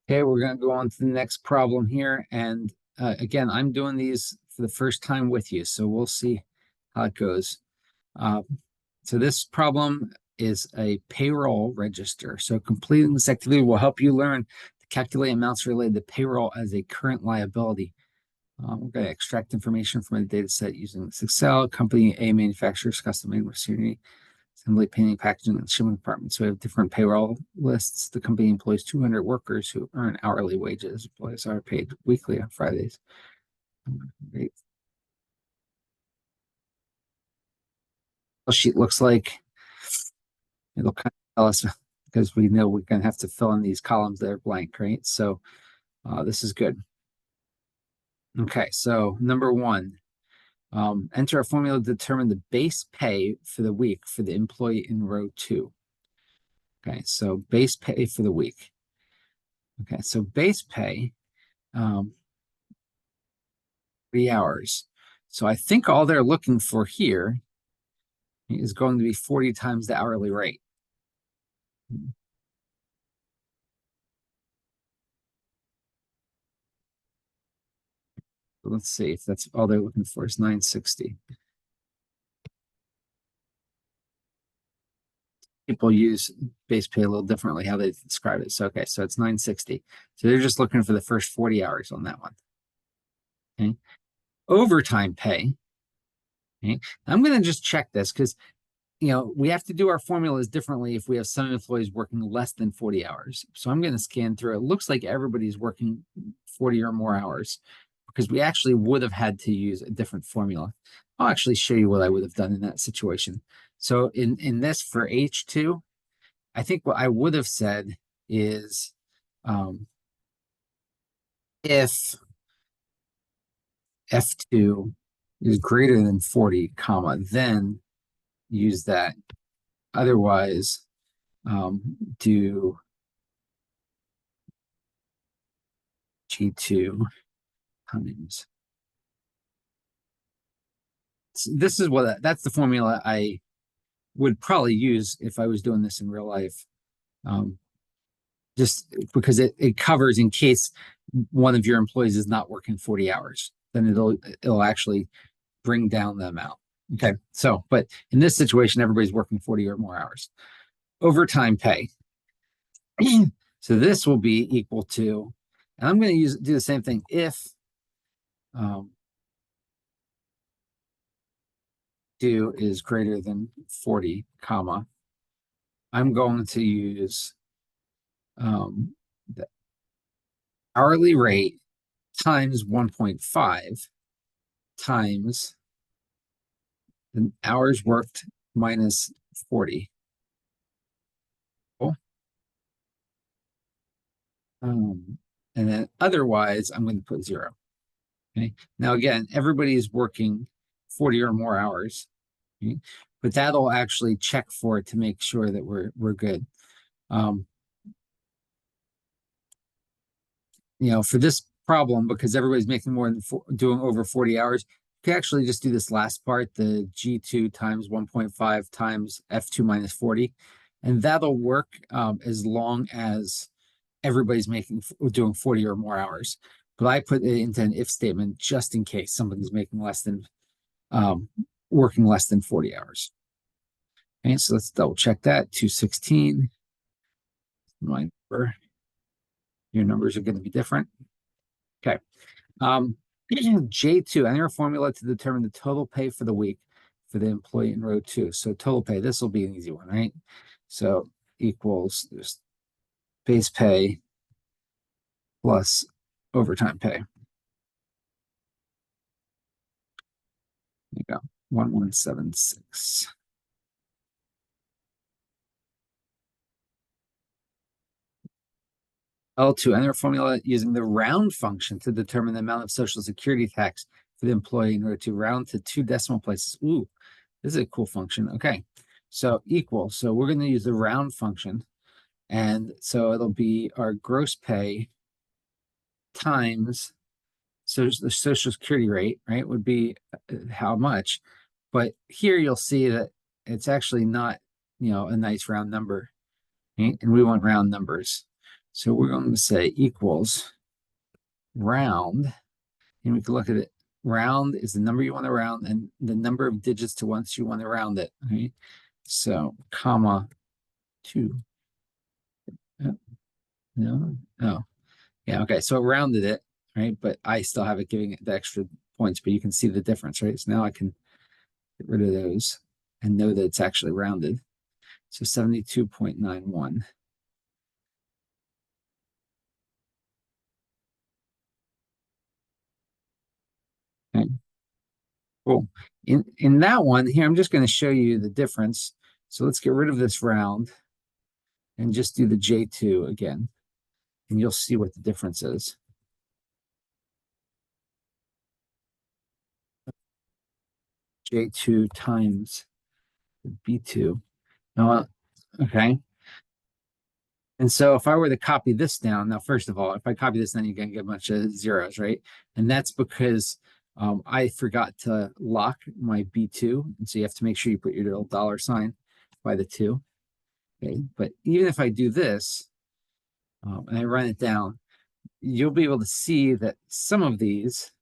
Okay, we're going to go on to the next problem here. And again, I'm doing these for the first time with you, so we'll see how it goes. Uh, so this problem is a payroll register. So completing this activity will help you learn to calculate amounts related to payroll as a current liability. We're going to extract information from a data set using this Excel. Company A manufacturers custom-made machinery, assembly, painting, packaging, and shipping departments. So we have different payroll lists. The company employs 200 workers who earn hourly wages. Employees are paid weekly on Fridays. Great. Sheet looks like it'll kind of tell us because we know we're going to have to fill in these columns that are blank, right? So this is good. Okay, so number one, enter a formula to determine the base pay for the week for the employee in row 2. Okay, so base pay for the week. Okay, so base pay, 3 hours. So I think all they're looking for here is going to be 40 times the hourly rate. Let's see if that's all they're looking for is 960. People use base pay a little differently how they describe it. So okay, so it's 960. So they're just looking for the first 40 hours on that one. Okay. Overtime pay. Okay. I'm going to just check this because we have to do our formulas differently if we have some employees working less than 40 hours. So I'm going to scan through. It looks like everybody's working 40 or more hours because we actually would have had to use a different formula. I'll actually show you what I would have done in that situation. So in this for H2, I think what I would have said is if F2 is greater than 40, comma, then use that. Otherwise, do G2 times. This is that's the formula I would probably use if I was doing this in real life. Just because it covers in case one of your employees is not working 40 hours, then it'll actually bring down the amount. Okay. So, but in this situation, everybody's working 40 or more hours. Overtime pay. So this will be equal to, and I'm going to do the same thing if do is greater than 40, comma, I'm going to use the hourly rate times 1.5 times the hours worked minus 40. Cool. And then otherwise, I'm going to put 0. Okay. Now, again, everybody's working 40 or more hours, okay? But that'll actually check for it to make sure that we're good. For this problem, because everybody's making more than doing over 40 hours, you can actually just do this last part, the G2 times 1.5 times F2 minus 40. And that'll work as long as everybody's doing 40 or more hours. But I put it into an if statement just in case somebody's making working less than 40 hours. Okay, so let's double check that. 216. My number. Your numbers are going to be different. Okay. J2, enter a formula to determine the total pay for the week for the employee in row 2. So total pay, this will be an easy one, right? So equals base pay plus overtime pay. There you go, 1176. L2, enter a formula using the round function to determine the amount of Social Security tax for the employee in order to round to 2 decimal places. Ooh, this is a cool function. Okay, so equal. So we're going to use the round function. And so it'll be our gross pay times the Social Security rate, right, would be how much. But here you'll see that it's actually not, a nice round number. Right? And we want round numbers. So we're going to say equals round, and we can look at it. Round is the number you want to round and the number of digits to once you want to round it. Right? So comma 2. No, oh, yeah, okay. So it rounded it, right? But I still have it giving it the extra points, but you can see the difference, right? So now I can get rid of those and know that it's actually rounded. So 72.91. Okay, cool. In that one here, I'm just going to show you the difference. So let's get rid of this round and just do the J2 again, and you'll see what the difference is. J2 times B2. Now, okay. And so if I were to copy this down, now, first of all, if I copy this, then you're going to get a bunch of zeros, right? And that's because I forgot to lock my B2. And so you have to make sure you put your little dollar sign by the 2. Okay. But even if I do this and I run it down, you'll be able to see that some of these,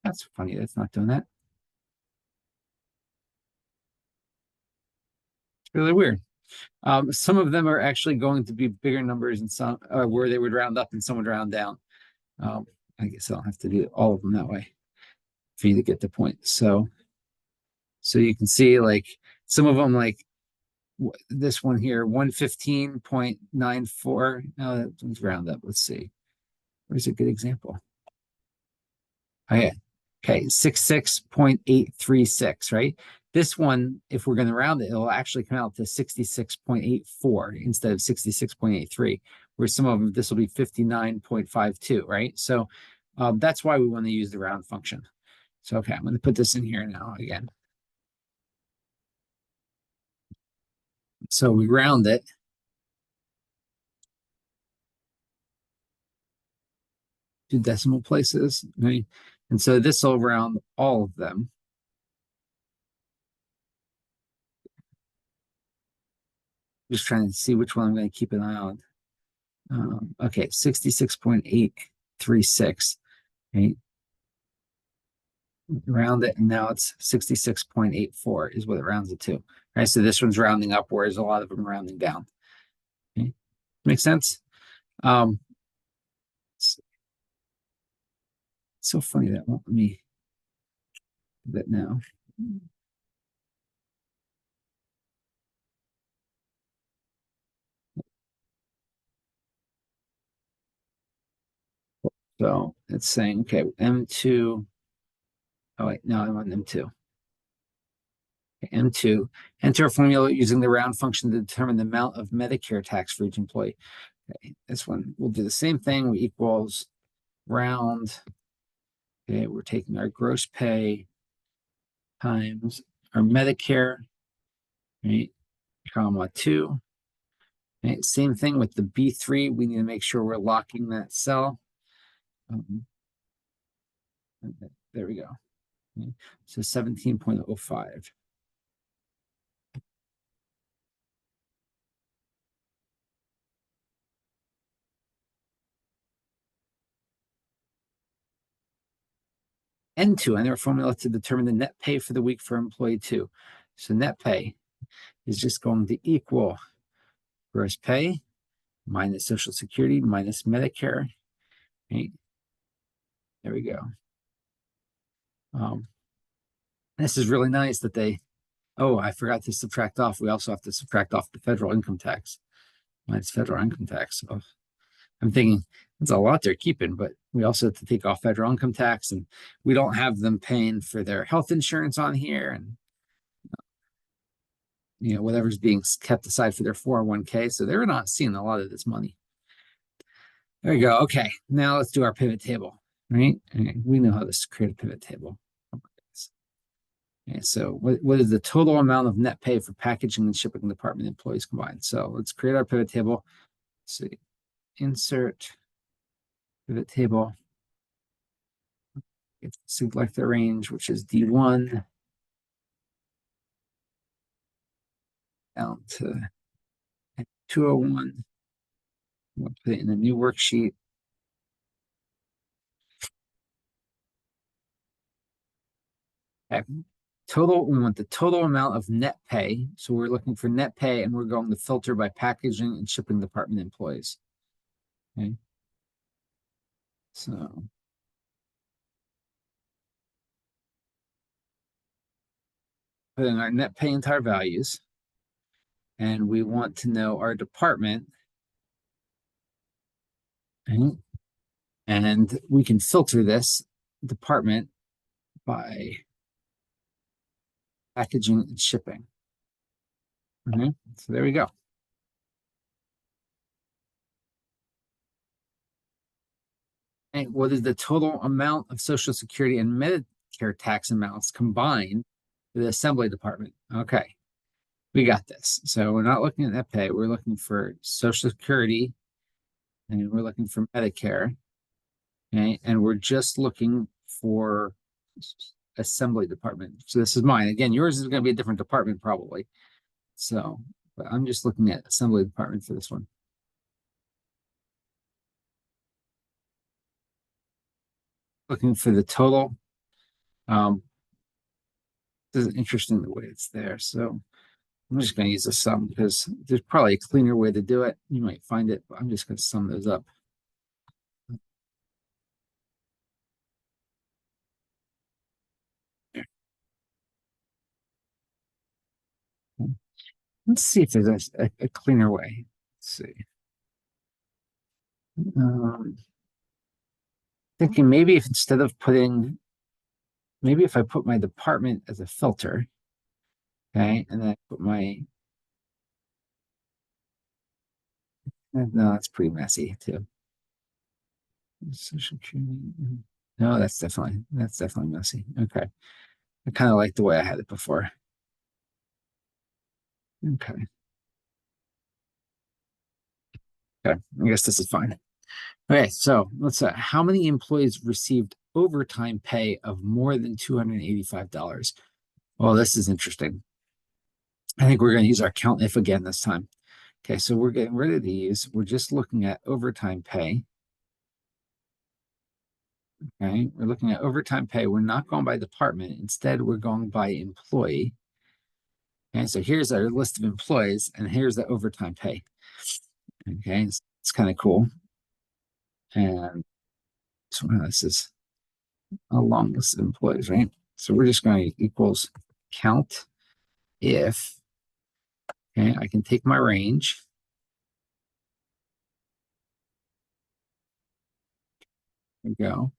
that's funny. That's not doing that. It's really weird. Some of them are actually going to be bigger numbers and some where they would round up and some would round down. I guess I don't have to do all of them that way for you to get the point. So you can see like some of them, like this one here, 115.94. No, let's round up. Let's see. Where's a good example? Oh, yeah. Okay, 66.836, right? This one, if we're going to round it, it'll actually come out to 66.84 instead of 66.83, where some of them, this will be 59.52, right? So that's why we want to use the round function. So, okay, I'm going to put this in here now again. So we round it. To decimal places, right? And so this will round all of them. Just trying to see which one I'm going to keep an eye on. Okay, 66.836, right? Round it, and now it's 66.84 is what it rounds it to. Right, so this one's rounding up, whereas a lot of them are rounding down. Okay. Makes sense? It's so funny that won't let me do that now. So it's saying, okay, M2. Oh, wait, no, I want M2. M2, enter a formula using the round function to determine the amount of Medicare tax for each employee. Okay, this one, we'll do the same thing. We equals round. Okay, we're taking our gross pay times our Medicare, right, comma 2. Right, same thing with the B3. We need to make sure we're locking that cell. There we go. Okay, so 17.05. N2, enter a formula to determine the net pay for the week for employee 2. So net pay is just going to equal gross pay minus Social Security minus Medicare. Right? There we go. This is really nice that they, oh, I forgot to subtract off. We also have to subtract off the federal income tax. Minus federal income tax. So I'm thinking it's a lot they're keeping, but we also have to take off federal income tax, and we don't have them paying for their health insurance on here, and whatever's being kept aside for their 401k. So they're not seeing a lot of this money. There you go. Okay, now let's do our pivot table. Right? Okay, we know how to create a pivot table. Okay, so what is the total amount of net pay for packaging and shipping department employees combined? So let's create our pivot table. Let's see, insert pivot table. Select the range, which is D1. down to 201. We'll put it in a new worksheet. Okay. Total, we want the total amount of net pay. So we're looking for net pay and we're going to filter by packaging and shipping department employees. Okay. So put in our net pay into our values. And we want to know our department. Okay. And we can filter this department by packaging and shipping. Okay. So there we go. And what is the total amount of Social Security and Medicare tax amounts combined for the assembly department? Okay, we got this. So we're not looking at net pay. We're looking for Social Security and we're looking for Medicare. Okay, and we're just looking for assembly department. So this is mine. Again, yours is going to be a different department probably. So, but I'm just looking at assembly department for this one. Looking for the total. This is interesting the way it's there. So I'm just going to use a sum because there's probably a cleaner way to do it. You might find it, but I'm just going to sum those up. Let's see if there's a cleaner way. Let's see. Thinking maybe if instead of putting, maybe if I put my department as a filter, okay, and then I put my, no, that's pretty messy too. Social security. No, that's definitely messy. Okay. I kind of like the way I had it before. Okay. Okay. I guess this is fine. Okay, so let's how many employees received overtime pay of more than $285? Well, this is interesting. I think we're going to use our count if again this time. Okay, so we're getting rid of these. We're just looking at overtime pay. Okay, we're looking at overtime pay. We're not going by department. Instead, we're going by employee. Okay, so here's our list of employees, and here's the overtime pay. Okay, it's kind of cool. And so this is a long list of employees, right? So we're just going to equals count if, okay, I can take my range. There we go.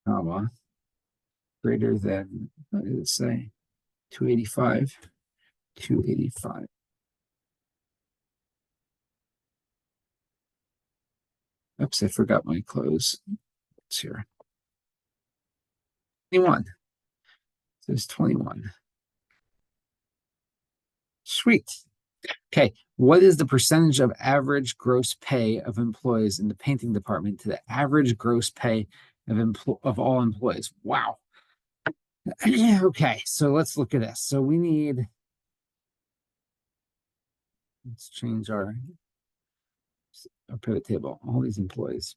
Comma, greater than, what did it say? 285, 285. Oops, I forgot my close. It's here. 21. So it's 21. Sweet. Okay, what is the percentage of average gross pay of employees in the painting department to the average gross pay of all employees? Wow. Okay, so let's look at this. So we need, let's change our pivot table. All these employees,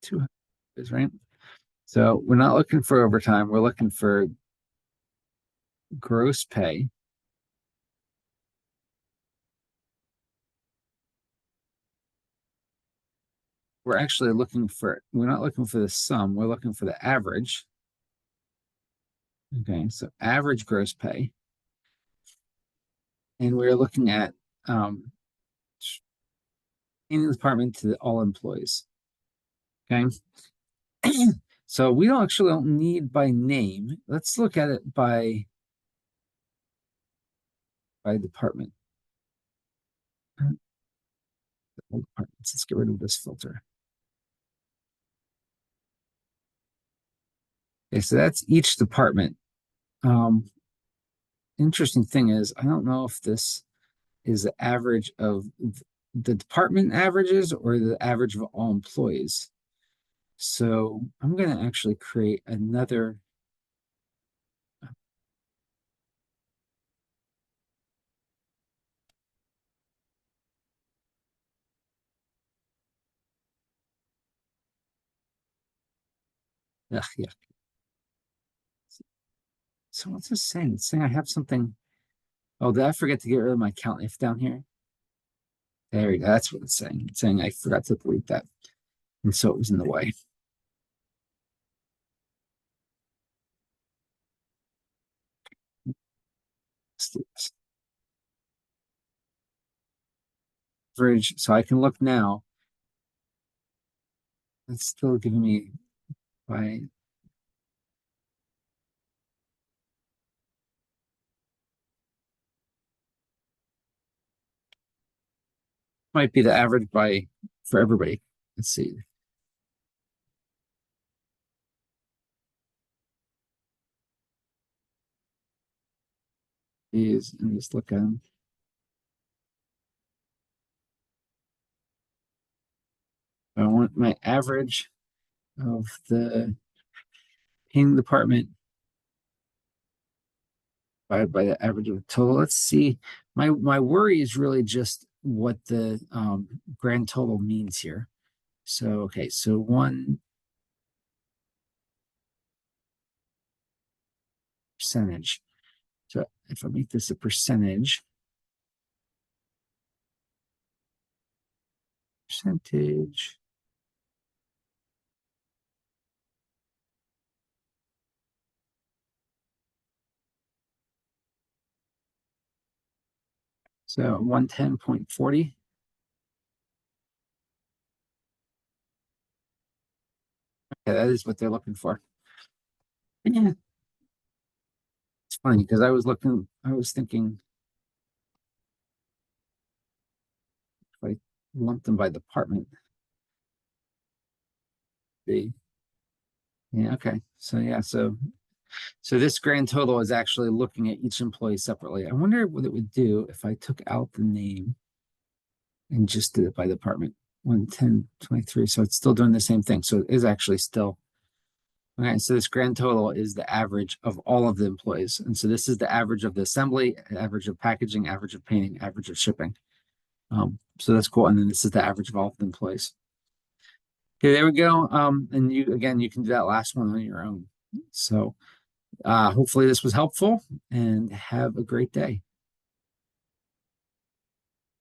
200, right? So we're not looking for overtime. We're looking for gross pay. We're actually looking for, we're not looking for the sum. We're looking for the average. Okay, so average gross pay. And we're looking at in the department to all employees. Okay. So we don't actually don't need by name. Let's look at it by department. Let's get rid of this filter. Okay, so that's each department. Interesting thing is, I don't know if this is the average of the department averages or the average of all employees. So I'm going to actually create another. Ugh, yeah. So what's this saying? It's saying I have something. Oh, did I forget to get rid of my count if down here? There we go. That's what it's saying. It's saying I forgot to delete that. And so it was in the way. Let's do this. Average. So I can look now. It's still giving me by might be the average by for everybody. Let's see. These and just look at them. I want my average of the painting department divided by the average of the total. Let's see. My worry is really just what the grand total means here. So okay, so 1%. So if I make this a percentage, so 110.40. Okay, that is what they're looking for. Yeah, it's funny because I was thinking if I lumped them by department, they, yeah, okay. So yeah, so this grand total is actually looking at each employee separately. I wonder what it would do if I took out the name and just did it by department. 110.23. So it's still doing the same thing. So it is actually still okay. So this grand total is the average of all of the employees. And so this is the average of the assembly, average of packaging, average of painting, average of shipping. So that's cool. And then this is the average of all of the employees. Okay, there we go. And you again, you can do that last one on your own. So hopefully this was helpful and have a great day.